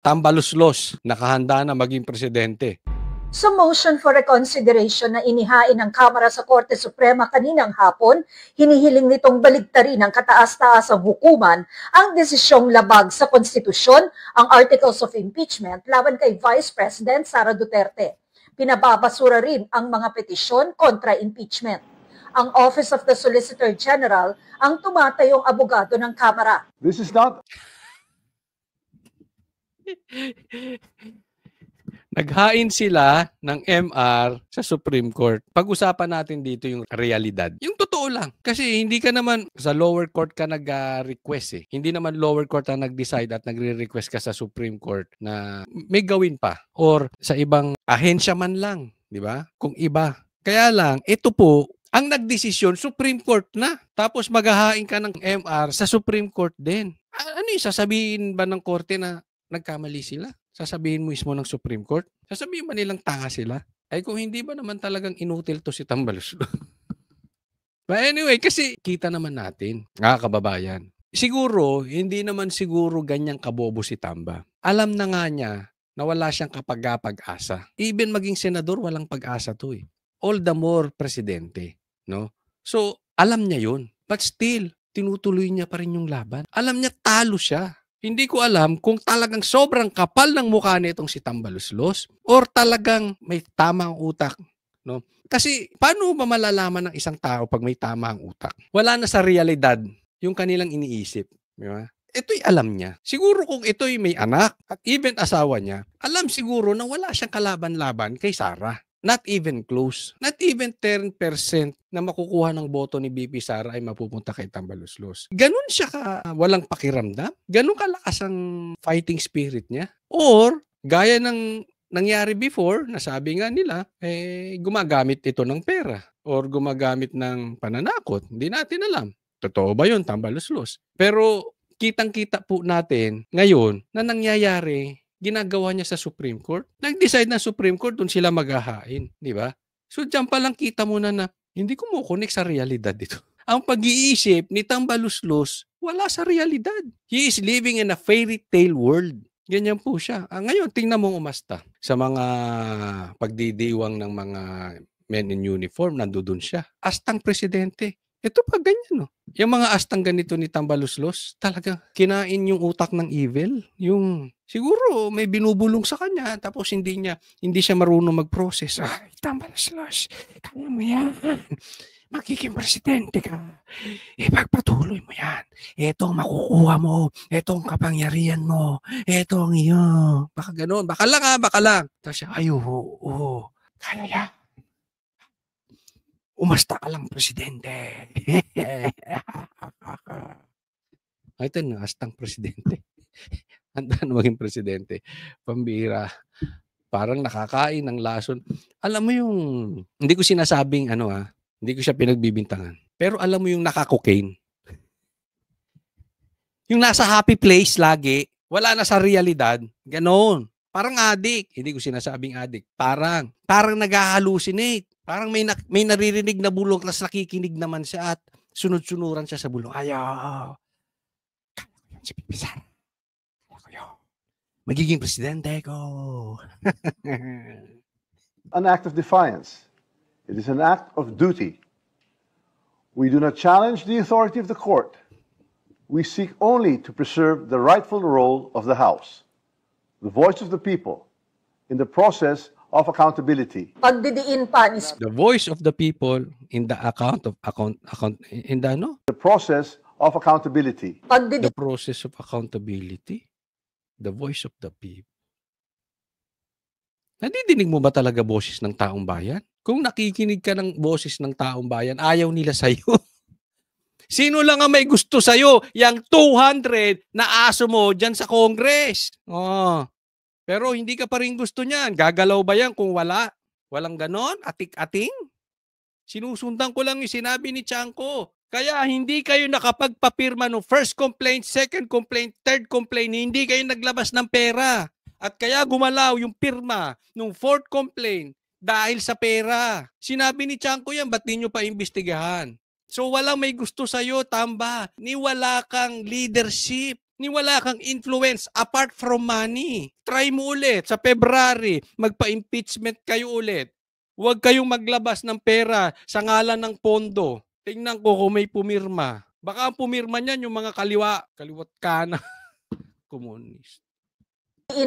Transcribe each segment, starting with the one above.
tambaluslos, nakahanda na maging presidente. Sa motion for reconsideration na inihain ng Kamara sa Korte Suprema kaninang hapon, hinihiling nitong baligtarin ng kataas-taasang hukuman ang desisyong labag sa konstitusyon, ang Articles of Impeachment laban kay Vice President Sara Duterte. Pinababasura rin ang mga petisyon kontra impeachment. Ang Office of the Solicitor General ang tumatayong abogado ng Kamara. This is not... Naghain sila ng MR sa Supreme Court. Pag-usapan natin dito yung realidad. Yung totoo lang. Kasi hindi ka naman sa lower court ka nag-request eh. Hindi naman lower court ang nag-decide at nagre-request ka sa Supreme Court na may gawin pa. Or sa ibang ahensya man lang. Di ba? Kung iba. Kaya lang, ito po, ang nagdesisyon, Supreme Court na. Tapos maghahain ka ng MR sa Supreme Court din. Ano yung sasabihin ba ng korte na nagkamali sila? Sasabihin mo mismo ng Supreme Court? Sasabihin ba nilang tanga sila? Ay kung hindi ba naman talagang inutil to si Tambaluslos? But anyway, kasi kita naman natin, kababayan. Siguro, hindi naman siguro ganyang kabobo si Tamba. Alam na nga niya na wala siyang kapag-asa. Even maging senador, walang pag-asa to eh. All the more presidente. No? So, alam niya yun. But still, tinutuloy niya pa rin yung laban. Alam niya talo siya. Hindi ko alam kung talagang sobrang kapal ng mukha nitong si Tambaluslos or talagang may tamang utak. No? Kasi paano ba malalaman ng isang tao pag may tamang utak? Wala na sa realidad yung kanilang iniisip. Di ba? Ito'y alam niya. Siguro kung ito'y may anak at even asawa niya, alam siguro na wala siyang kalaban-laban kay Sara. Not even close. Not even 10% na makukuha ng boto ni BP Sara ay mapupunta kay Tambaluslos. Ganun siya walang pakiramdam? Ganun kalakas ang fighting spirit niya? Or, gaya ng nangyari before, nasabi nga nila, gumagamit ito ng pera or gumagamit ng pananakot. Hindi natin alam. Totoo ba yun, Tambaluslos? Pero, kitang-kita po natin ngayon na nangyayari ginagawa niya sa Supreme Court. Nag-decide na Supreme Court, doon sila maghahain. Di ba? So, dyan palang kita mo na hindi ko mo-connect sa realidad dito. Ang pag-iisip ni Tambaluslos, wala sa realidad. He is living in a fairy tale world. Ganyan po siya. Ngayon, tingnan mo umasta. Sa mga pagdidiwang ng mga men in uniform, nandoon siya. Astang presidente. Ito pa ganyan, no? Yung mga astang ganito ni Tambaluslos, talaga kinain yung utak ng evil. Yung siguro may binubulong sa kanya tapos hindi siya marunong mag-process. Ay, Tambaluslos, kaya mo yan. Magiging presidente ka. Ipagpatuloy mo yan. Ito ang makukuha mo. Ito ang kapangyarihan mo. Ito ang iyo. Baka gano'n. Baka lang. Tapos siya, ay, oo. Kaya yan. Umasta ka lang, presidente. Ito na, astang presidente. Handa na maging presidente. Pambira. Parang nakakain ng lason. Alam mo yung, hindi ko sinasabing hindi ko siya pinagbibintangan. Pero alam mo yung naka-cocaine. Yung nasa happy place lagi, wala na sa realidad. Ganon. Parang addict. Hindi ko sinasabing addict. Parang nag-hallucinate. Parang may naririnig na bulong tapos nakikinig naman siya at sunod-sunuran siya sa bulong. Ayaw. Kaya ko yun si Pipi Sara. Kaya ko yun. Magiging presidente ko. An act of defiance. It is an act of duty. We do not challenge the authority of the court. We seek only to preserve the rightful role of the House, the voice of the people, in the process of accountability. Pagdidiin pa ni The voice of the people in the The process of accountability. The process of accountability. The voice of the people. Nadidinig mo ba talaga boses ng taong bayan? Kung nakikinig ka ng boses ng taong bayan, ayaw nila sa'yo. Sino lang ang may gusto sa'yo? Yang 200 na aso mo dyan sa Congress. Pero hindi ka pa rin gusto niyan. Gagalaw ba yan kung wala? Walang ganon? Atik-ating? Sinusundan ko lang yung sinabi ni Chanko. Kaya hindi kayo nakapagpapirma no first complaint, second complaint, third complaint. Hindi kayo naglabas ng pera. At kaya gumalaw yung pirma nung fourth complaint dahil sa pera. Sinabi ni Chanko yan, ba't ninyo pa imbestigahan? So walang may gusto sa'yo, Tamba. Ni wala kang leadership. Ni wala kang influence apart from money. Try mo ulit sa February, magpa-impeachment kayo ulit. Huwag kayong maglabas ng pera sa ngalan ng pondo. Tingnan ko kung may pumirma. Baka ang pumirma niyan yung mga kaliwat kanan. Komunist.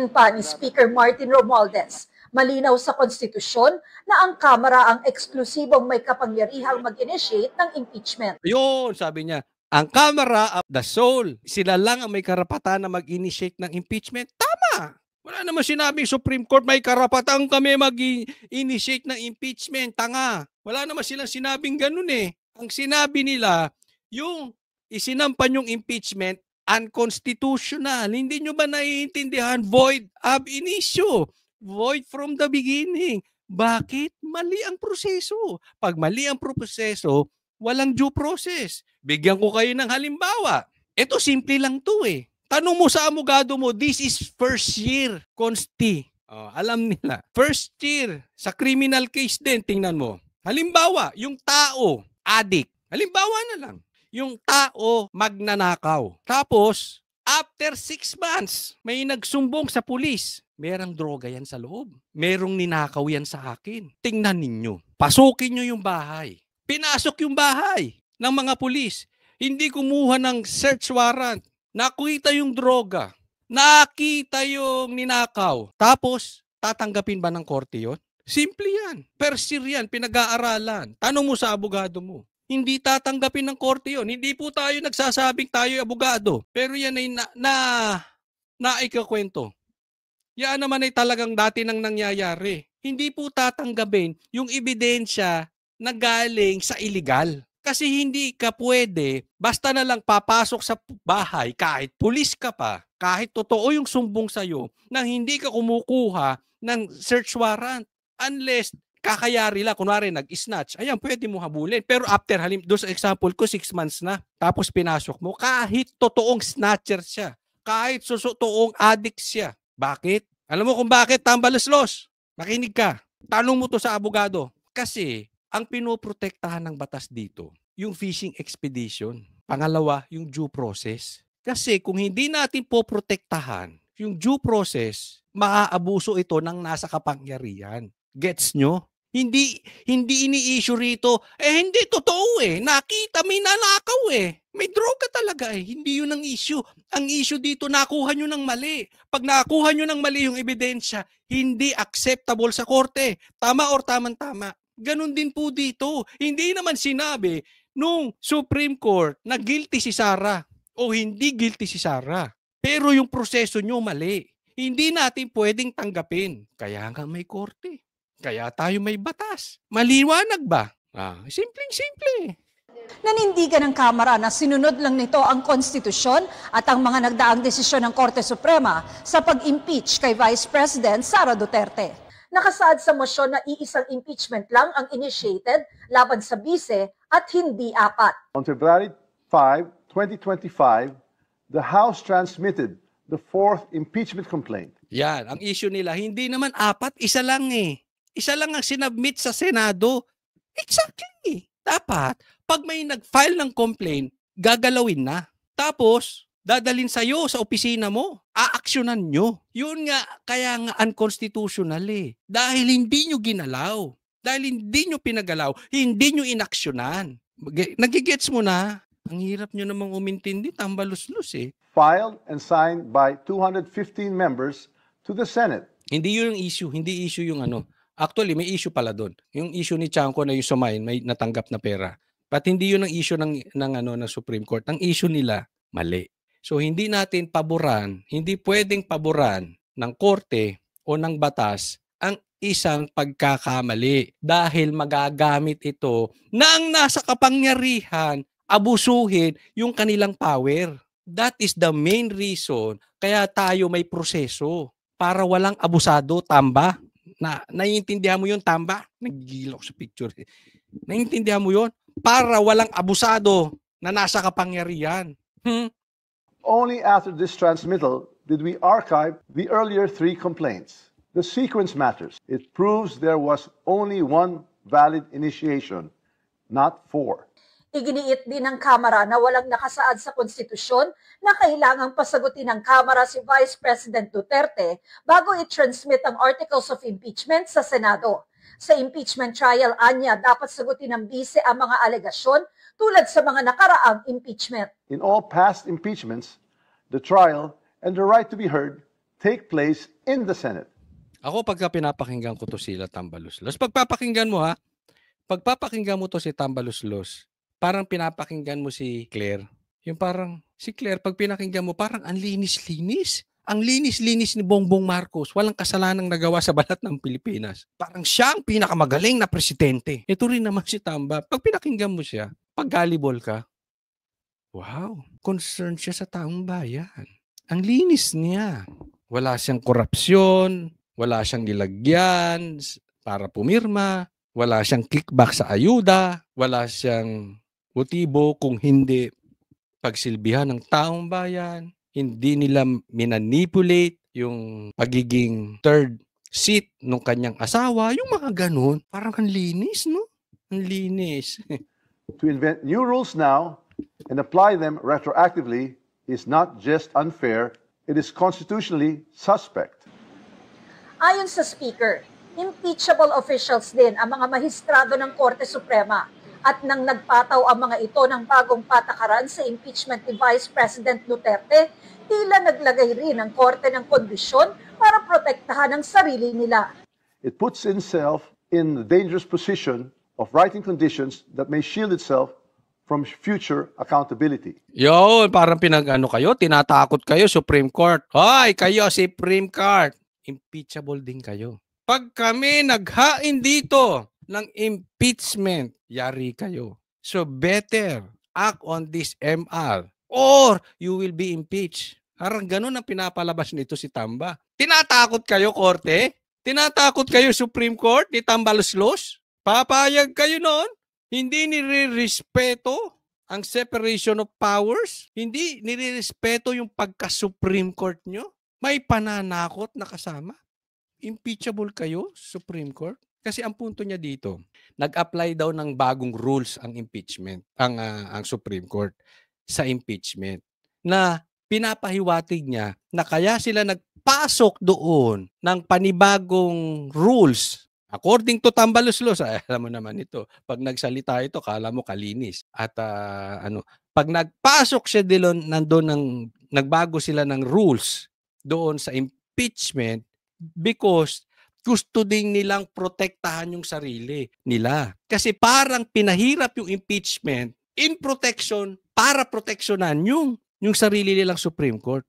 Pa ni Speaker Martin Romualdez, malinaw sa konstitusyon na ang Kamara ang eksklusibong may kapangyarihang mag-initiate ng impeachment. Yun, sabi niya, ang Kamara of the Soul, sila lang ang may karapatan na mag-initiate ng impeachment. Tama! Wala naman sinabing Supreme Court may karapatan kami mag-initiate ng impeachment. Tanga! Wala naman silang sinabing ganun eh. Ang sinabi nila, yung isinampan yung impeachment, unconstitutional. Hindi nyo ba naiintindihan? Void ab initio. Void from the beginning. Bakit? Mali ang proseso. Pag mali ang proseso, walang due process. Bigyan ko kayo ng halimbawa. Ito, simple lang to eh. Tanong mo sa abogado mo, this is first year consti. Alam nila. First year, sa criminal case din, tingnan mo. Halimbawa, yung tao, addict. Halimbawa na lang. Yung tao magnanakaw. Tapos, after 6 months, may nagsumbong sa pulis. Merong droga yan sa loob. Merong ninakaw yan sa akin. Tingnan ninyo. Pasukin nyo yung bahay. Pinasok yung bahay ng mga pulis. Hindi kumuha ng search warrant. Nakita yung droga. Nakita yung ninakaw. Tapos, tatanggapin ba ng korte yun? Simple yan. First year yan. Pinag-aaralan. Tanong mo sa abogado mo. Hindi tatanggapin ng korte yun. Hindi po tayo nagsasabing tayo abogado. Pero yan ay naikakwento. Yan naman ay talagang dati nang nangyayari. Hindi po tatanggapin yung ebidensya na galing sa illegal. Kasi hindi ka pwede, basta na lang papasok sa bahay, kahit pulis ka pa, kahit totoo yung sumbong sa'yo, nang hindi ka kumukuha ng search warrant. Unless kakayari lang, kunwari nag-snatch, ayan, pwede mo habulin. Pero after, doon sa example ko, 6 months na, tapos pinasok mo, kahit totoong snatcher siya, kahit totoong addict siya. Bakit? Alam mo kung bakit, tambalaslos? Makinig ka. Tanong mo to sa abogado. Kasi, ang pinoprotektahan ng batas dito, yung fishing expedition. Pangalawa, yung due process. Kasi kung hindi natin poprotektahan yung due process, maaabuso ito ng nasa kapangyarihan. Gets nyo? Hindi ini-issue rito, hindi totoo eh. Nakita, may nanakaw eh. May droga talaga eh. Hindi yun ang issue. Ang issue dito, nakuha nyo ng mali. Pag nakuha nyo ng mali yung ebidensya, hindi acceptable sa korte. Tama or tamang-tama. Ganon din po dito. Hindi naman sinabi nung Supreme Court na guilty si Sara o hindi guilty si Sara. Pero yung proseso nyo mali. Hindi natin pwedeng tanggapin. Kaya nga may korte. Kaya tayo may batas. Maliwanag ba? Simpleng-simple. Nanindigan ng Kamara na sinunod lang nito ang konstitusyon at ang mga nagdaang desisyon ng Korte Suprema sa pag-impeach kay Vice President Sara Duterte. Nakasaad sa motion na iisang impeachment lang ang initiated laban sa bise at hindi 4. On February 5, 2025, the House transmitted the 4th impeachment complaint. Yan, ang issue nila, hindi naman 4, isa lang eh. Isa lang ang sinubmit sa Senado. Exactly. Dapat, pag may nag-file ng complaint, gagalawin na. Tapos, dadalhin sa'yo sa opisina mo. Aaksyonan nyo. Yun nga, kaya nga unconstitutional eh. Dahil hindi nyo ginalaw. Dahil hindi nyo pinagalaw, hindi nyo inaksyonan. Nagigets mo na. Ang hirap nyo namang umintindi, tambaluslus eh. Filed and signed by 215 members to the Senate. Hindi yun yung issue. Hindi issue yung ano. Actually, may issue pala doon. Yung issue ni Chanco na yung sumayin, may natanggap na pera. But hindi yun ang issue ng Supreme Court. Ang issue nila, mali. So hindi natin paboran, hindi pwedeng paboran ng korte o ng batas ang isang pagkakamali dahil magagamit ito ng nasa kapangyarihan abusuhin yung kanilang power. That is the main reason kaya tayo may proseso para walang abusado, tamba. Naiintindihan mo yun, tamba? Nagigilo ko sa picture. Naiintindihan mo yun? Para walang abusado na nasa kapangyarihan. Only after this transmittal did we archive the earlier 3 complaints. The sequence matters. It proves there was only one valid initiation, not 4. Iginiit din ng Kamara na walang nakasaad sa konstitusyon na kailangang pasagutin ng Kamara si Vice President Duterte bago i-transmit ang Articles of Impeachment sa Senado. Sa impeachment trial, anya, dapat sagutin ng bise ang mga alegasyon tulad sa mga nakaraang impeachment. In all past impeachments, the trial and the right to be heard take place in the Senate. Ako pagka pinapakinggan ko to sila Tambaluslos, pagpapakinggan mo pagpapakinggan mo to si Tambaluslos, parang pinapakinggan mo si Claire. Yung parang, si Claire, pag pinakinggan mo, parang ang linis-linis. Ang linis-linis ni Bongbong Marcos. Walang kasalanang nagawa sa balat ng Pilipinas. Parang siya ang pinakamagaling na presidente. Ito rin naman si Tamba. Pag pinakinggan mo siya, pag gullible ka, wow, concerned siya sa taong bayan. Ang linis niya. Wala siyang korupsyon, wala siyang nilagyan para pumirma, wala siyang kickback sa ayuda, wala siyang motibo kung hindi pagsilbihan ng taong bayan, hindi nila minanipulate yung pagiging third seat ng kanyang asawa, yung mga ganun. Parang ang linis, no? Ang linis. To invent new rules now and apply them retroactively is not just unfair, it is constitutionally suspect. Ayon sa Speaker, impeachable officials din ang mga mahistrado ng Korte Suprema at nang nagpataw ang mga ito ng bagong patakaran sa impeachment ni Vice President Duterte, tila naglagay rin ang Korte ng kondisyon para protektahan ang sarili nila. It puts itself in the dangerous position of writing conditions that may shield itself from future accountability. Yo, parang pinag-ano kayo, tinatakot kayo, Supreme Court. Hoy, kayo, Supreme Court. Impeachable din kayo. Pag kami naghain dito ng impeachment, yari kayo. So better act on this MR or you will be impeached. Parang ganun ang pinapalabas nito si Tamba. Tinatakot kayo, Korte? Tinatakot kayo, Supreme Court, ni Tambaluslos? Papayag kayo noon? Hindi nire-respeto ang separation of powers? Hindi nire-respeto yung pagka-Supreme Court nyo? May pananakot na kasama? Impeachable kayo, Supreme Court? Kasi ang punto niya dito, nag-apply daw ng bagong rules ang impeachment, ang Supreme Court sa impeachment, na pinapahiwatig niya na kaya sila nagpasok doon ng panibagong rules. According to Tambaluslos, alam mo naman ito, pag nagsalita ito, kala mo kalinis. At pag nagpasok siya nandun nagbago sila ng rules doon sa impeachment because gusto ding nilang protektahan yung sarili nila. Kasi parang pinahirap yung impeachment in protection para proteksyonan yung sarili nilang Supreme Court.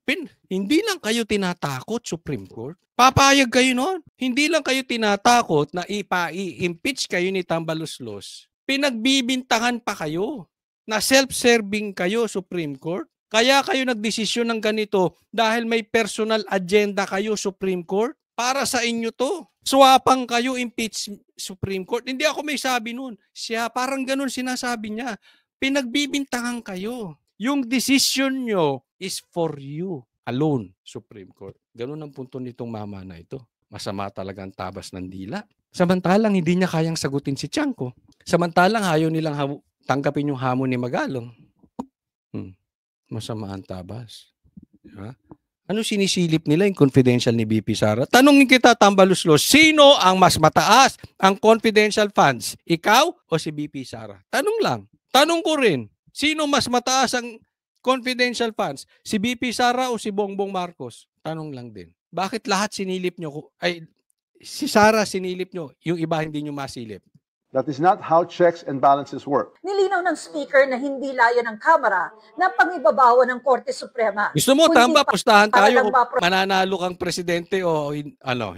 Hindi lang kayo tinatakot, Supreme Court. Papayag kayo noon. Hindi lang kayo tinatakot na i-impeach kayo ni Tambaluslos. Pinagbibintangan pa kayo na self-serving kayo, Supreme Court. Kaya kayo nagdesisyon ng ganito dahil may personal agenda kayo, Supreme Court. Para sa inyo to. Swapang kayo, impeach Supreme Court. Hindi ako may sabi nun. Siya, parang ganun sinasabi niya. Pinagbibintangan kayo. Yung decision nyo is for you alone, Supreme Court. Ganun ang punto nitong mama na ito. Masama talaga ang tabas ng dila. Samantalang hindi niya kayang sagutin si Tiangco. Samantalang ayaw nilang tanggapin yung hamon ni Magalong. Masama ang tabas. Diba? Ano sinisilip nila yung confidential ni BP Sara? Tanungin kita, Tambaluslos, sino ang mas mataas ang confidential funds? Ikaw o si BP Sara? Tanong lang. Tanong ko rin, sino mas mataas ang confidential funds? Si BP Sara o si Bongbong Marcos? Tanong lang din. Bakit lahat sinilip nyo? Ay, si Sara sinilip nyo, yung iba hindi nyo masilip. That is not how checks and balances work. Nilinaw ng Speaker na hindi layo ng Kamara na pangibabawa ng Korte Suprema. Gusto mo, Tamba, pustahan tayo kung para mananalo kang presidente o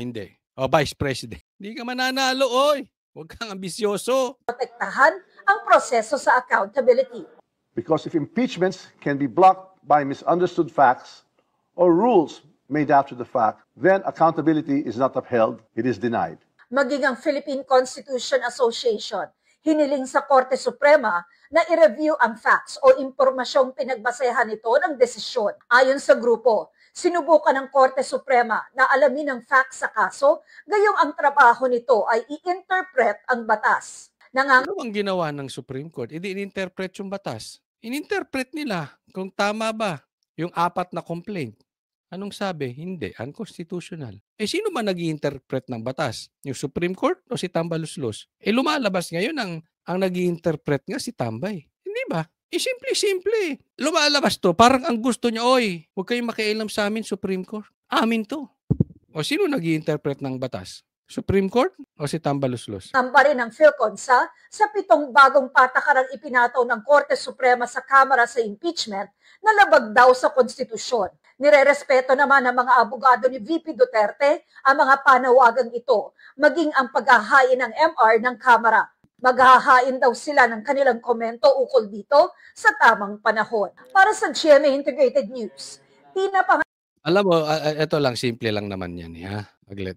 hindi. O vice president. Hindi ka mananalo, oy. Huwag kang ambisyoso. protektahan ang proseso sa accountability. Because if impeachments can be blocked by misunderstood facts or rules made after the fact, then accountability is not upheld, it is denied. Maging ang Philippine Constitution Association, hiniling sa Korte Suprema na i-review ang facts o impormasyong pinagbasehan nito ng desisyon. Ayon sa grupo, sinubukan ng Korte Suprema na alamin ang facts sa kaso, gayong ang trabaho nito ay i-interpret ang batas. Ano ang ginawa ng Supreme Court? In-interpret yung batas. In-interpret nila kung tama ba yung 4 na complaint. Anong sabi? Hindi, unconstitutional. Sino ba nag-i-interpret ng batas? Yung Supreme Court o si Tambaluslos? Lumalabas ngayon ang nag-i-interpret nga si Tambay. Hindi ba? Simple-simple. Lumalabas to. Parang ang gusto niya, oy, huwag kayong makialam sa amin, Supreme Court. Amin to. O sino nag-i-interpret ng batas? Supreme Court o si Tambaluslos? Tamba rin ng PhilConsa sa 7 bagong patakarang ipinataw ng Korte Suprema sa Kamara sa impeachment na labag daw sa konstitusyon. Nirerespeto naman ng mga abogado ni VP Duterte ang mga panawagang ito, maging ang paghahain ng MR ng Kamara. Maghahain daw sila ng kanilang komento ukol dito sa tamang panahon. Para sa GMA Integrated News, Tina Pang. Alam mo, ito lang, simple lang naman yan. Ha?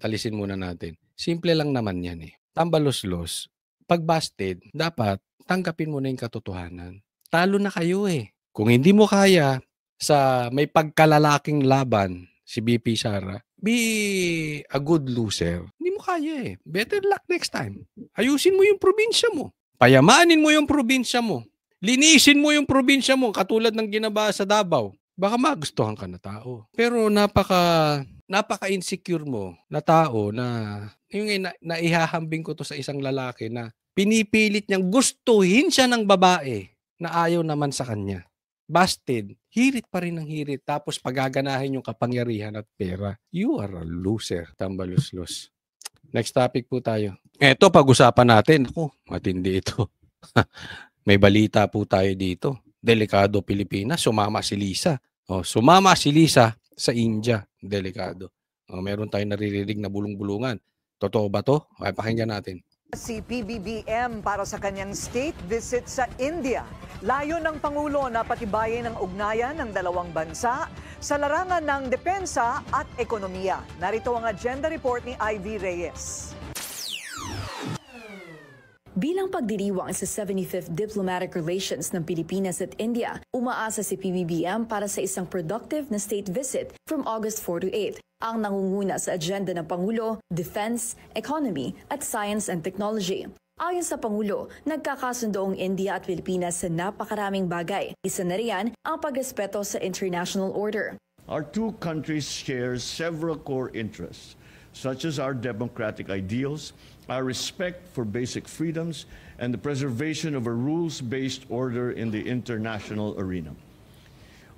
Alisin muna natin. Simple lang naman yan. Tambaluslos, pag busted, dapat tanggapin mo na yung katotohanan. Talo na kayo Kung hindi mo kaya sa may pagkalalaking laban, si BP Sara, be a good loser. Hindi mo kaya Better luck next time. Ayusin mo yung probinsya mo. Payamanin mo yung probinsya mo. Linisin mo yung probinsya mo katulad ng ginawa sa Davao. Baka magustuhan ka na tao. Pero napaka-insecure mo na tao na yung naihahambing ko to sa isang lalaki na pinipilit niyang gustuhin siya ng babae na ayaw naman sa kanya. Busted, hirit pa rin ng hirit. Tapos pagaganahin yung kapangyarihan at pera. You are a loser, Tambaluslos. Next topic po tayo. Ito, pag-usapan natin. Ako, matindi ito. May balita po tayo dito. Delikado Pilipinas, sumama si Lisa. Sumama si Lisa sa India. Delikado. Meron tayong naririnig na bulong-bulungan. Totoo ba to? Pakinggan natin. Si PBBM para sa kanyang state visit sa India. Layo ng Pangulo na patibayin ang ugnayan ng dalawang bansa sa larangan ng depensa at ekonomiya. Narito ang agenda report ni Ivy Reyes. Bilang pagdiriwang sa 75th Diplomatic Relations ng Pilipinas at India, umaasa si PBBM para sa isang productive na state visit from August 4 to 8. Ang nangunguna sa agenda ng Pangulo, Defense, Economy at Science and Technology. Ayon sa Pangulo, nagkakasundo ang India at Pilipinas sa napakaraming bagay. Isa na riyan ang pagrespeto sa international order. Our two countries share several core interests, such as our democratic ideals, our respect for basic freedoms, and the preservation of a rules-based order in the international arena.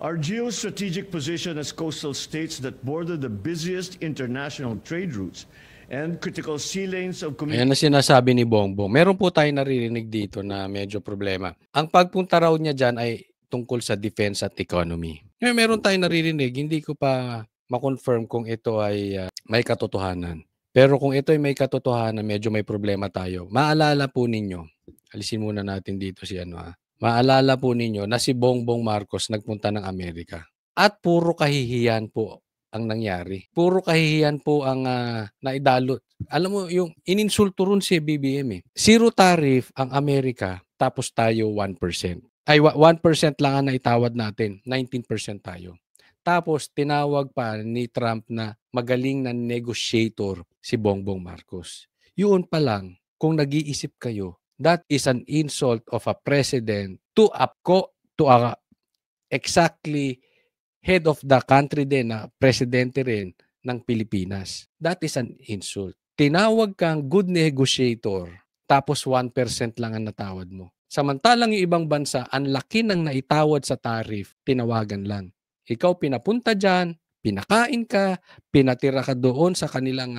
Our geostrategic position as coastal states that border the busiest international trade routes and critical sea lanes of Ayan na sinasabi ni Bongbong. Meron po tayo naririnig dito na medyo problema. Ang pagpunta raw niya dyan ay tungkol sa defense at economy. Meron tayo naririnig, hindi ko pa ma-confirm kung ito ay may katotohanan. Pero kung ito ay may katotohanan, medyo may problema tayo. Maalala po ninyo, alisin muna natin dito si Maalala po ninyo na si Bongbong Marcos nagpunta ng Amerika. At puro kahihiyan po ang nangyari. Puro kahihiyan po ang naidalot. Alam mo, yung ininsulto ron si BBM Zero tariff ang Amerika, tapos tayo 1%. Ay, 1% lang ang naitawad natin. 19% tayo. Tapos tinawag pa ni Trump na magaling na negotiator si Bongbong Marcos. Yun pa lang, kung nag-iisip kayo, that is an insult of a president to a exactly head of the country din, na presidente rin ng Pilipinas. That is an insult. Tinawag kang good negotiator, tapos 1% lang ang natawad mo. Samantalang yung ibang bansa, ang laki ng naitawad sa tariff, tinawagan lang. Ikaw pinapunta dyan, pinakain ka, pinatira ka doon sa kanilang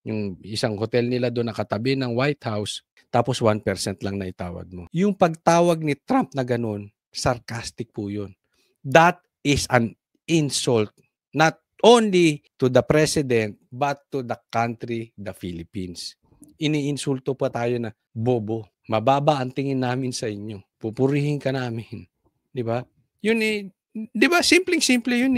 yung isang hotel nila doon nakatabi ng White House, tapos 1% lang naitawad mo. Yung pagtawag ni Trump na ganun, sarcastic po yun. That is an insult, not only to the president, but to the country, the Philippines. Iniinsulto pa tayo na, bobo, mababa ang tingin namin sa inyo. Pupurihin ka namin. Di ba? Yun di ba? Simpleng-simple yun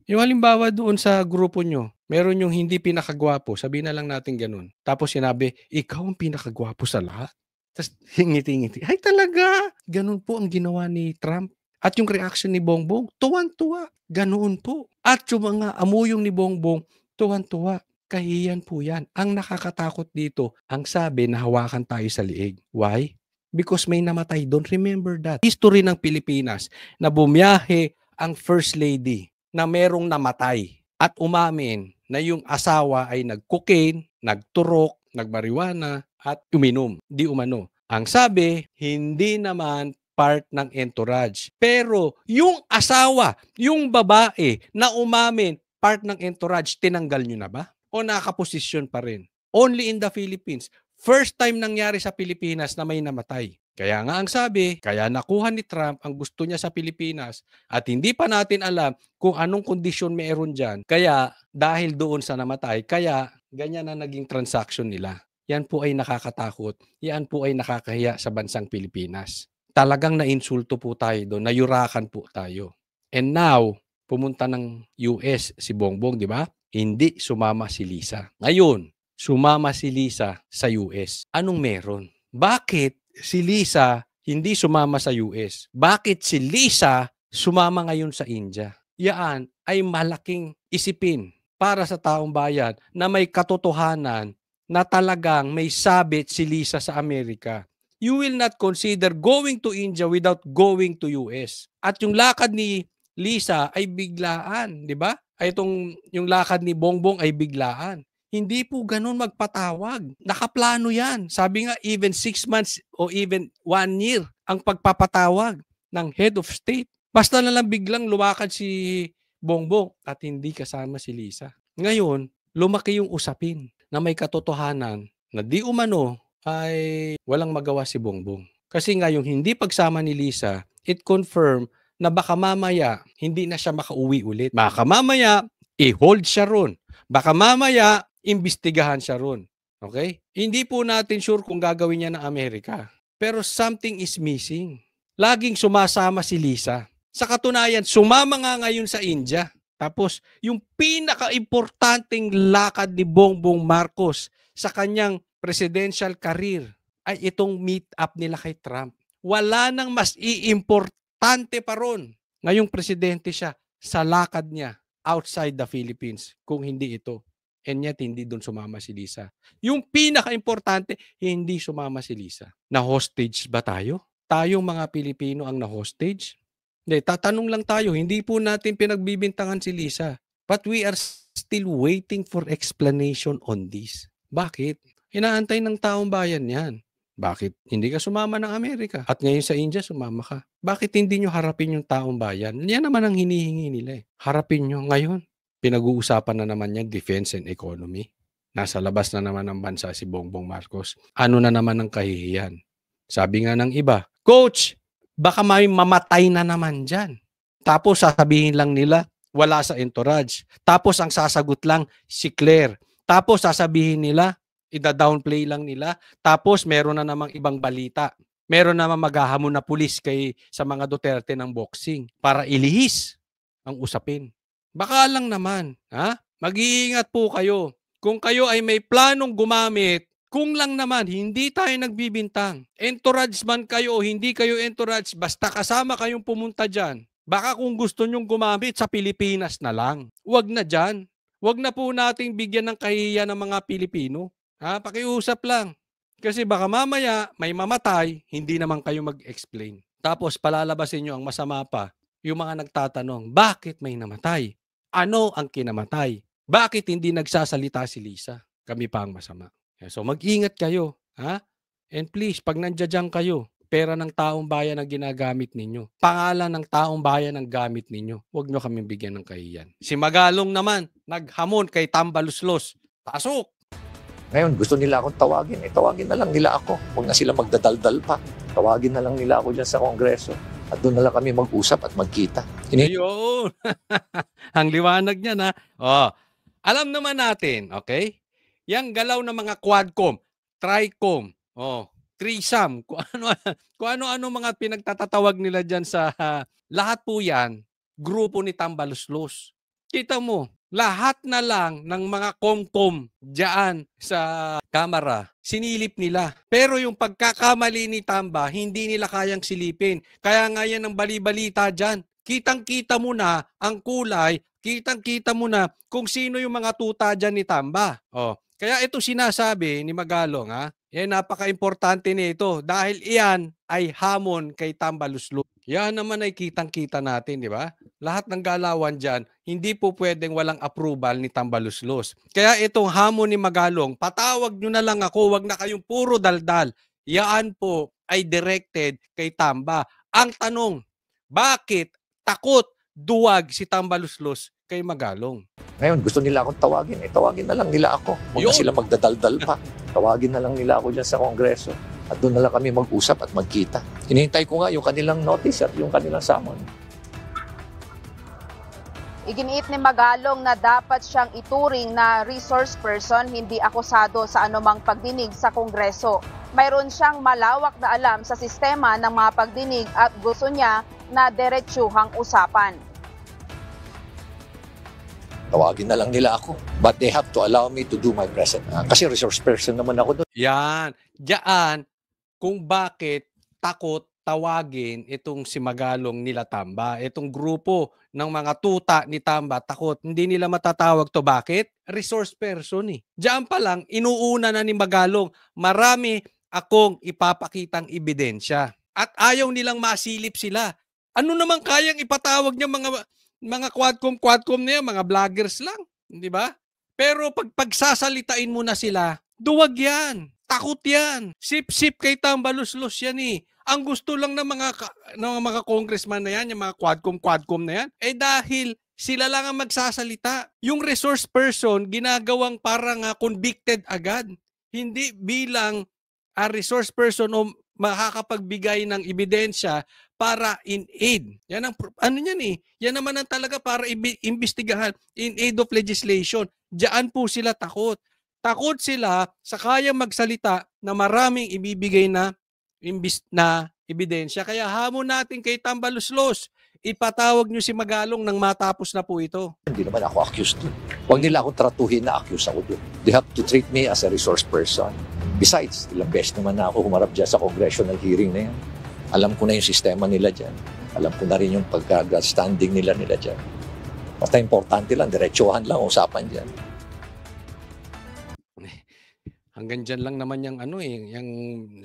Yung halimbawa doon sa grupo nyo, meron yung hindi pinakagwapo, sabihin na lang natin ganun. Tapos sinabi, ikaw ang pinakagwapo sa lahat. Tapos ngiti-ngiti. Ay talaga! Ganun po ang ginawa ni Trump. At yung reaction ni Bongbong, tuwan-tuwa. Ganoon po. At yung mga amuyong ni Bongbong, tuwan-tuwa. Kahiyan po yan. Ang nakakatakot dito, ang sabi na hawakan tayo sa liig. Why? because may namatay doon. Remember that. History ng Pilipinas na bumiyahe ang First Lady na merong namatay at umamin na yung asawa ay nag-cocaine, nagturok, nagmariwana at uminom. Di umano. Ang sabi, hindi naman part ng entourage. Pero yung asawa, yung babae na umamin, part ng entourage, tinanggal nyo na ba? O nakaposisyon pa rin? Only in the Philippines. First time nangyari sa Pilipinas na may namatay. Kaya nga ang sabi, kaya nakuha ni Trump ang gusto niya sa Pilipinas at hindi pa natin alam kung anong kondisyon meron dyan. Kaya dahil doon sa namatay, kaya ganyan na naging transaction nila. Yan po ay nakakatakot. Yan po ay nakakahiya sa bansang Pilipinas. Talagang nainsulto po tayo doon, nayurakan po tayo. And now, pumunta ng US si Bongbong, di ba? Hindi sumama si Lisa. Ngayon, sumama si Lisa sa US. Anong meron? Bakit si Lisa hindi sumama sa US? Bakit si Lisa sumama ngayon sa India? Yan ay malaking isipin para sa taong bayan na may katotohanan na talagang may sabit si Lisa sa Amerika. You will not consider going to India without going to US. At yung lakad ni Lisa ay biglaan, di ba? Ay yung lakad ni Bongbong ay biglaan. Hindi po ganun magpatawag. Nakaplano yan. Sabi nga, even 6 months o even 1 year ang pagpapatawag ng head of state. Basta na lang biglang lumakad si Bongbong at hindi kasama si Lisa. Ngayon, lumaki yung usapin na may katotohanan na di umano ay walang magawa si Bongbong. Kasi nga yung hindi pagsama ni Lisa, it confirm na baka mamaya hindi na siya makauwi ulit. Baka mamaya i-hold siya ron. Baka mamaya imbestigahan siya ron. Okay? Hindi po natin sure kung gagawin niya ng Amerika. Pero something is missing. Laging sumasama si Lisa. Sa katunayan, sumama nga ngayon sa India. Tapos, yung pinaka-importanting lakad ni Bongbong Marcos sa kanyang presidential career ay itong meet-up nila kay Trump. Wala nang mas iimportante pa ron ngayong presidente siya sa lakad niya outside the Philippines kung hindi ito. And yet, hindi doon sumama si Lisa. Yung pinaka-importante, hindi sumama si Lisa. Na-hostage ba tayo? Tayong mga Pilipino ang na-hostage? Hindi, tatanong lang tayo. Hindi po natin pinagbibintangan si Lisa. But we are still waiting for explanation on this. Bakit? Inaantay ng taong bayan yan. Bakit hindi ka sumama ng Amerika? At ngayon sa India, sumama ka. Bakit hindi nyo harapin yung taong bayan? Yan naman ang hinihingi nila. Harapin nyo ngayon. Pinag-uusapan na naman yan, defense and economy. Nasa labas na naman ng bansa si Bongbong Marcos. Ano na naman ang kahihiyan? Sabi nga ng iba, Coach, baka may mamatay na naman dyan. Tapos sasabihin lang nila, wala sa entourage. Tapos ang sasagot lang, si Claire. Tapos sasabihin nila, ida-downplay lang nila. Tapos meron na namang ibang balita. Meron namang maghahamon na pulis sa mga Duterte ng boxing para ilihis ang usapin. Baka lang naman, ha? Mag-iingat po kayo. Kung kayo ay may planong gumamit, kung lang naman, hindi tayo nagbibintang. Entourage man kayo o hindi kayo entourage, basta kasama kayong pumunta dyan. Baka kung gusto nyong gumamit sa Pilipinas na lang. Huwag na dyan. Huwag na po nating bigyan ng kahihiyan ng mga Pilipino. Ha? Pakiusap lang. Kasi baka mamaya may mamatay, hindi naman kayo mag-explain. Tapos palalabasin nyo ang masama pa, yung mga nagtatanong, bakit may namatay? Ano ang kinamatay? Bakit hindi nagsasalita si Lisa? Kami pa ang masama. So mag-ingat kayo. Ha? And please, pag nandiyan kayo, pera ng taong bayan ang ginagamit ninyo. Pangalan ng taong bayan ang gamit ninyo. Huwag nyo kami bigyan ng kahiyan. Si Magalong naman, naghamon kay Tambaluslos. Pasok! Ngayon, gusto nila akong tawagin. Tawagin na lang nila ako. Huwag na sila magdadaldal pa. Tawagin na lang nila ako dyan sa Kongreso. At doon na lang kami mag-usap at magkita. Ayun! Ang liwanag niya na. Oh, alam naman natin, okay? Yang galaw ng mga quadcom, tricom, threesome, kung ano-ano mga pinagtatatawag nila dyan sa lahat po yan, grupo ni Tambaluslos. Kita mo, lahat na lang ng mga komkom dyan sa kamera, sinilip nila. Pero yung pagkakamali ni Tamba, hindi nila kayang silipin. Kaya nga yan ang bali-balita dyan. Kitang-kita mo na ang kulay, kitang-kita mo na kung sino yung mga tuta dyan ni Tamba. Kaya ito sinasabi ni Magalong, Yan, napaka-importante nito dahil iyan ay hamon kay Tambaluslos. Yan naman ay kitang-kita natin, di ba? Lahat ng galawan dyan, hindi po pwedeng walang approval ni Tambaluslos. Kaya itong hamon ni Magalong, patawag nyo na lang ako, wag na kayong puro daldal. Yan po ay directed kay Tamba. Ang tanong, bakit takot duwag si Tambaluslos kay Magalong? Ngayon, gusto nila akong tawagin. Tawagin na lang nila ako. Huwag na Yun. sila magdadaldal pa. Tawagin na lang nila ako dyan sa Kongreso. At doon na lang kami mag-usap at magkita. Hinihintay ko nga yung kanilang notice at yung kanilang summon. Iginiit ni Magalong na dapat siyang ituring na resource person, hindi akusado sa anumang pagdinig sa Kongreso. Mayroon siyang malawak na alam sa sistema ng mga pagdinig at gusto niya na diretsuhang usapan. Tawagin na lang nila ako. But they have to allow me to do my present. Kasi resource person naman ako doon. Yan. Diyan kung bakit takot tawagin itong si Magalong nila Tamba. Itong grupo ng mga tuta ni Tamba, takot. Hindi nila matatawag to. Bakit? Resource person eh. Diyan pa lang, inuuna na ni Magalong, marami akong ipapakitang ebidensya. At ayaw nilang masilip sila. Ano naman kayang ipatawag niya mga quadcom na yan, mga vloggers lang. Di ba? Pero pag pagsasalitain mo na sila, duwag yan. Takot yan. Sip-sip kay Tambaluslos yan eh. Ang gusto lang ng mga congressman na yan, yung mga quadcom na yan, dahil sila lang ang magsasalita. Yung resource person, ginagawang parang convicted agad. Hindi bilang a resource person o makakapagbigay ng ebidensya para in aid. Yan ang ano yan eh. Yan naman ang talaga para imbestigahan in aid of legislation. Diyan po sila takot. Takot sila sa kayang magsalita na maraming ibibigay na ebidensya. Kaya hamon natin kay Tambaluslos, ipatawag nyo si Magalong nang matapos na po ito. Hindi naman ako accused doon. Huwag nila akong tratuhin na accused ako doon. They have to treat me as a resource person. Besides, ilang beses naman na ako humarap dyan sa congressional hearing na yan. Alam ko na yung sistema nila dyan. Alam ko na rin yung pagka-standing nila dyan. Basta importante lang, diretsuhan lang, usapan dyan. Hanggang dyan lang naman yung yung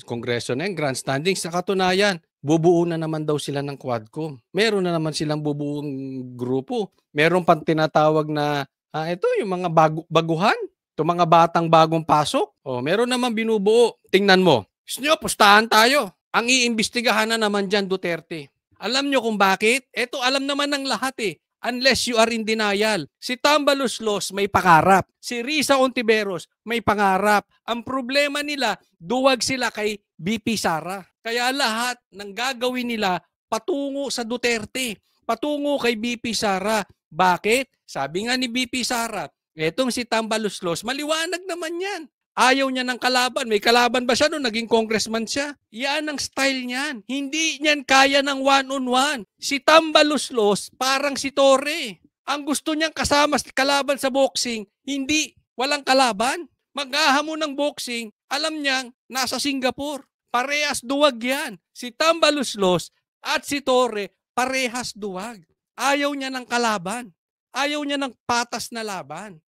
kongreso na yung grandstanding. Sa katunayan, bubuo na naman daw sila ng Quadcom. Meron na naman silang bubuong grupo. Meron pang tinatawag na, ito yung mga baguhan. Ito mga batang bagong pasok. Meron naman binubuo. Tingnan mo. Gusto nyo, pustahan tayo. Ang iimbestigahan na naman dyan, Duterte. Alam nyo kung bakit? Ito, alam naman ng lahat eh. Unless you are in denial. Si Tambaluslos may pangarap. Si Risa Ontiveros may pangarap. Ang problema nila, duwag sila kay BP Sara. Kaya lahat ng gagawin nila patungo sa Duterte. Patungo kay BP Sara. Bakit? Sabi nga ni BP Sara, etong si Tambaluslos, maliwanag naman yan. Ayaw niya ng kalaban. May kalaban ba siya nung naging congressman siya? Yan ang style niyan. Hindi niyan kaya ng one-on-one. Si Tambaluslos, parang si Torre. Ang gusto niyang kasama kalaban sa boxing, hindi, walang kalaban. Maghahamon ng boxing, alam niyang nasa Singapore. Parehas duwag yan. Si Tambaluslos at si Torre, parehas duwag. Ayaw niya ng kalaban. Ayaw niya ng patas na laban.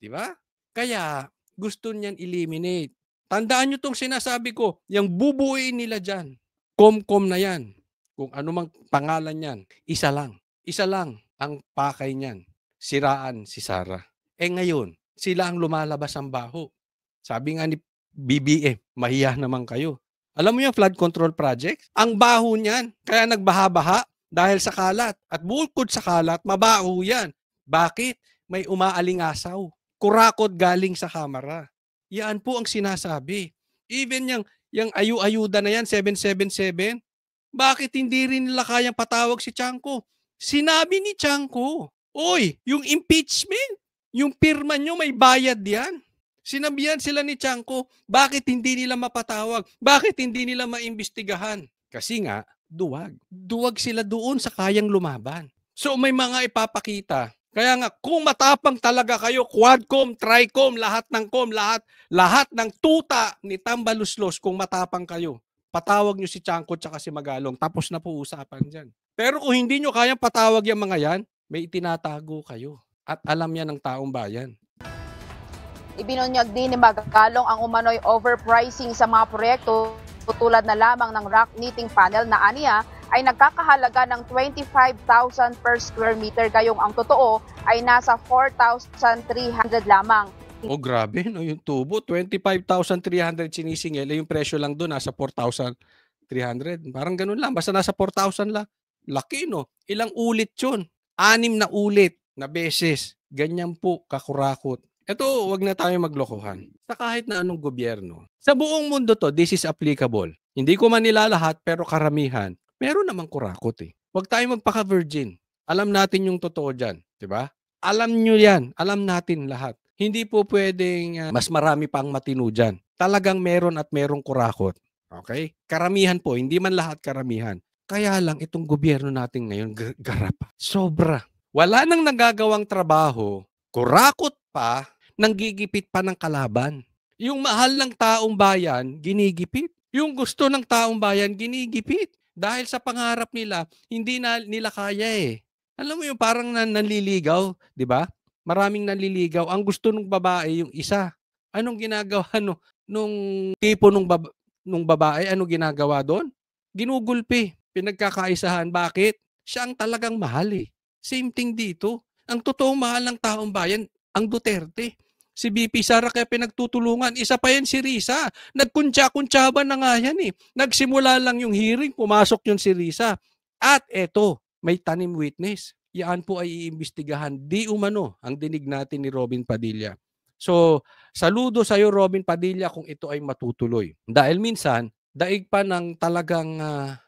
Di ba? Kaya, gusto niyan eliminate. Tandaan nyo itong sinasabi ko, yung bubuuin nila dyan, Comcom na yan. Kung ano mang pangalan yan, isa lang. Isa lang ang pakay niyan. Siraan si Sara. Ngayon, sila ang lumalabas ang baho. Sabi nga ni BBM, mahiya naman kayo. Alam mo yung flood control project? Ang baho niyan. Kaya nagbaha-baha dahil sa kalat. At bukod sa kalat, mabaho yan. Bakit? May umaalingasaw. Kurakot galing sa kamera. Yan po ang sinasabi. Even yung ayu-ayuda na yan, 777, bakit hindi rin nila kayang patawag si Tiangco? Sinabi ni Tiangco, oy, yung impeachment, yung pirma nyo may bayad yan. Sinabihan sila ni Tiangco, bakit hindi nila mapatawag? Bakit hindi nila maimbestigahan? Kasi nga, duwag. Duwag sila doon sa kayang lumaban. So may mga ipapakita. Kaya nga, kung matapang talaga kayo, Quadcom, Tricom, lahat ng tuta ni Tambaluslos, kung matapang kayo, patawag nyo si Tiangco tsaka si Magalong, tapos na po usapan dyan. Pero kung hindi nyo kayang patawag yung mga yan, may itinatago kayo. At alam yan ng taong bayan. Ibinunyag din ni Magalong ang umano'y overpricing sa mga proyekto tulad na lamang ng rock knitting panel na aniya ay nagkakahalaga ng 25,000 per square meter, gayong ang totoo ay nasa 4,300 lamang. Oh, grabe, no? Yung tubo, 25,300 sinisingil. Yung presyo lang doon, nasa 4,300. Parang ganun lang. Basta nasa 4,000 lang. Laki, no? Ilang ulit yun? 6 na ulit na beses. Ganyan po, kakurakot. Ito, wag na tayo maglokohan. Sa kahit na anong gobyerno. Sa buong mundo to, this is applicable. Hindi ko man nilalahat, pero karamihan. Meron namang kurakot eh. Wag tayo magpaka-virgin. Alam natin yung totoo dyan. Diba? Alam nyo yan. Alam natin lahat. Hindi po pwedeng mas marami pang matino dyan. Talagang meron at merong kurakot. Okay? Karamihan po, hindi man lahat karamihan. Kaya lang itong gobyerno natin ngayon, garap. Sobra. Wala nang nagagawang trabaho, kurakot pa, nanggigipit pa ng kalaban. Yung mahal ng taong bayan, ginigipit. Yung gusto ng taong bayan, ginigipit. Dahil sa pangarap nila, hindi na nila kaya eh. Alam mo yung parang nanliligaw, di ba? Maraming nanliligaw. Ang gusto ng babae yung isa. Anong ginagawa nung tipo nung babae? Anong ginagawa doon? Ginugulpi. Pinagkakaisahan. Bakit? Siya ang talagang mahal eh. Same thing dito. Ang totoong mahal ng taong bayan, ang Duterte. Si BP Sara kaya pinagtutulungan. Isa pa yan si Risa. Nagkuntsa-kuntsaban na nga yan eh. Nagsimula lang yung hearing, pumasok yun si Risa. At eto, may tanim witness. Yan po ay iimbestigahan. Di umano ang dinig natin ni Robin Padilla. So, saludo sa iyo Robin Padilla kung ito ay matutuloy. Dahil minsan, daig pa ng talagang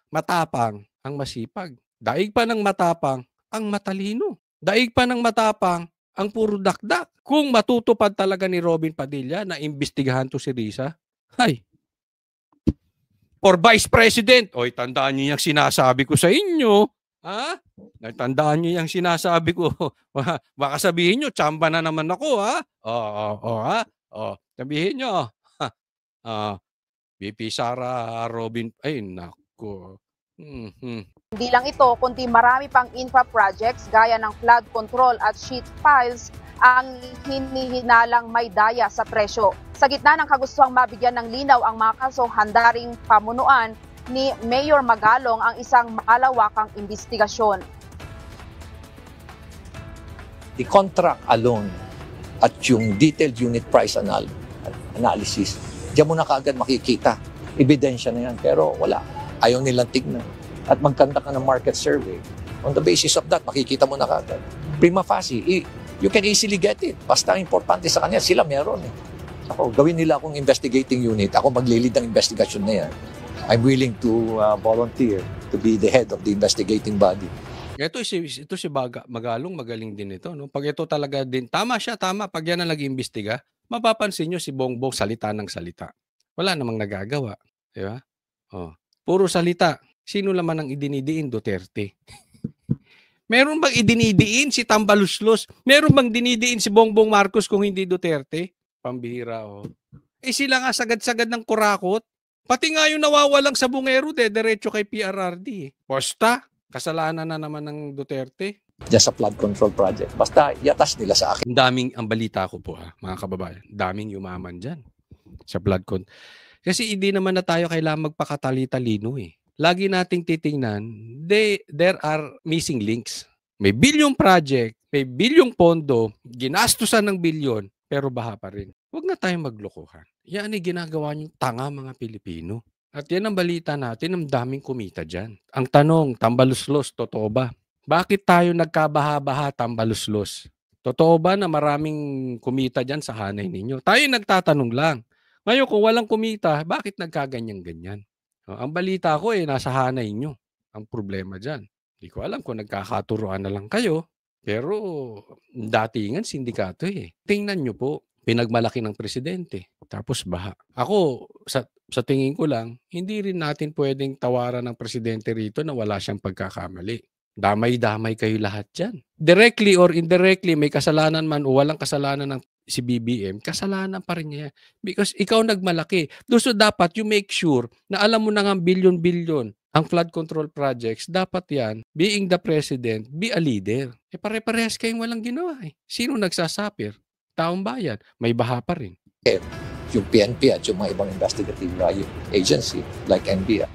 matapang ang masipag. Daig pa ng matapang ang matalino. Daig pa ng matapang ang puro dakdak. Kung matutupad talaga ni Robin Padilla na imbestigahan to si Risa, ay, for Vice President, oy, tandaan niyo yung sinasabi ko sa inyo. Ha? Tandaan niyo yung sinasabi ko. Baka sabihin niyo, tsamba na naman ako, ha? Ha? Sabihin niyo, BP Sara, Robin, ay, nako. Hindi lang ito, kundi marami pang infra projects gaya ng flood control at sheet piles ang hinihinalang may daya sa presyo. Sa gitna ng kagustuhang mabigyan ng linaw ang mga kaso, handa ring pamunuan ni Mayor Magalong ang isang malawakang imbestigasyon. The contract alone at yung detailed unit price analysis, diyan mo na kaagad makikita. Ebidensya na yan, pero wala. Ayaw nilang tignan. At magkanta ka ng market survey. On the basis of that, makikita mo na kaagad. Prima facie, you can easily get it. Basta importante sa kanya, sila meron eh. Ako, gawin nila akong investigating unit. Ako maglilid ng investigation na yan. I'm willing to volunteer to be the head of the investigating body. Ito si Magalong, magaling din ito. No? Pag ito talaga din, tama siya, tama. Pag yan ang nag-iimbestiga, mapapansin nyo si Bongbong salita ng salita. Wala namang nagagawa. Di ba? Puro salita. Sino naman ang idinidiin? Duterte. Meron bang idinidiin si Tambaluslos? Meron bang dinidiin si Bongbong Marcos kung hindi Duterte? Pambihira, sila nga sagad-sagad ng kurakot. Pati nga yung nawawalang sa bungero, diretso kay PRRD. Basta, kasalanan na naman ng Duterte. Diyan sa flood control project. Basta, yatas nila sa akin. Ang balita ko po, mga kababayan, daming yumaman dyan sa flood control. Kasi hindi naman na tayo kailangan magpakatali-talino eh. Lagi nating titingnan, there are missing links. May bilyong project, may bilyong pondo, ginastusan ng bilyon, pero baha pa rin. Huwag na tayong maglokohan. Yan ay ginagawa niyong tanga mga Pilipino. At yan ang balita natin, ang daming kumita dyan. Ang tanong, Tambaluslos, totoo ba? Bakit tayo nagkabaha-baha, Tambaluslos? Totoo ba na maraming kumita dyan sa hanay ninyo? Tayo nagtatanong lang. Ngayon, kung walang kumita, bakit nagkaganyan-ganyan? Ang balita ko nasa hanay nyo. Ang problema dyan. Hindi ko alam kung nagkakaturuan na lang kayo. Pero datingan sindikato Tingnan nyo po, pinagmalaki ng presidente. Tapos baha. Ako, sa tingin ko lang, hindi rin natin pwedeng tawaran ng presidente rito na wala siyang pagkakamali. Damay-damay kayo lahat dyan. Directly or indirectly, may kasalanan man o walang kasalanan ng si BBM, kasalanan pa rin niya. Because ikaw nagmalaki. So dapat you make sure na alam mo na nga bilyon-bilyon ang flood control projects. Dapat yan, being the president, be a leader. Pare-parehas kayong walang ginawa Sino nagsasapir? taong bayan. May baha pa rin. Yung PNP at yung mga ibang investigative agency like NBI.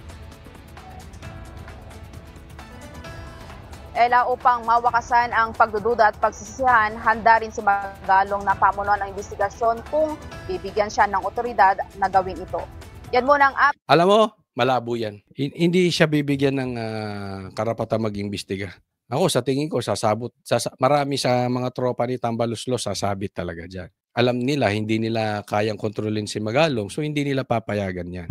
Ela, upang mawakasan ang pagdududa at pagsisisihan, handa rin si Magalong na pamunuan ang investigasyon kung bibigyan siya ng otoridad na gawin ito. Yan muna ang Alam mo, malabo yan. Hindi siya bibigyan ng karapatan mag-imbestiga. Ako, sa tingin ko, marami sa mga tropa ni Tambaluslos sasabit talaga dyan. Alam nila, hindi nila kayang kontrolin si Magalong, so hindi nila papayagan yan.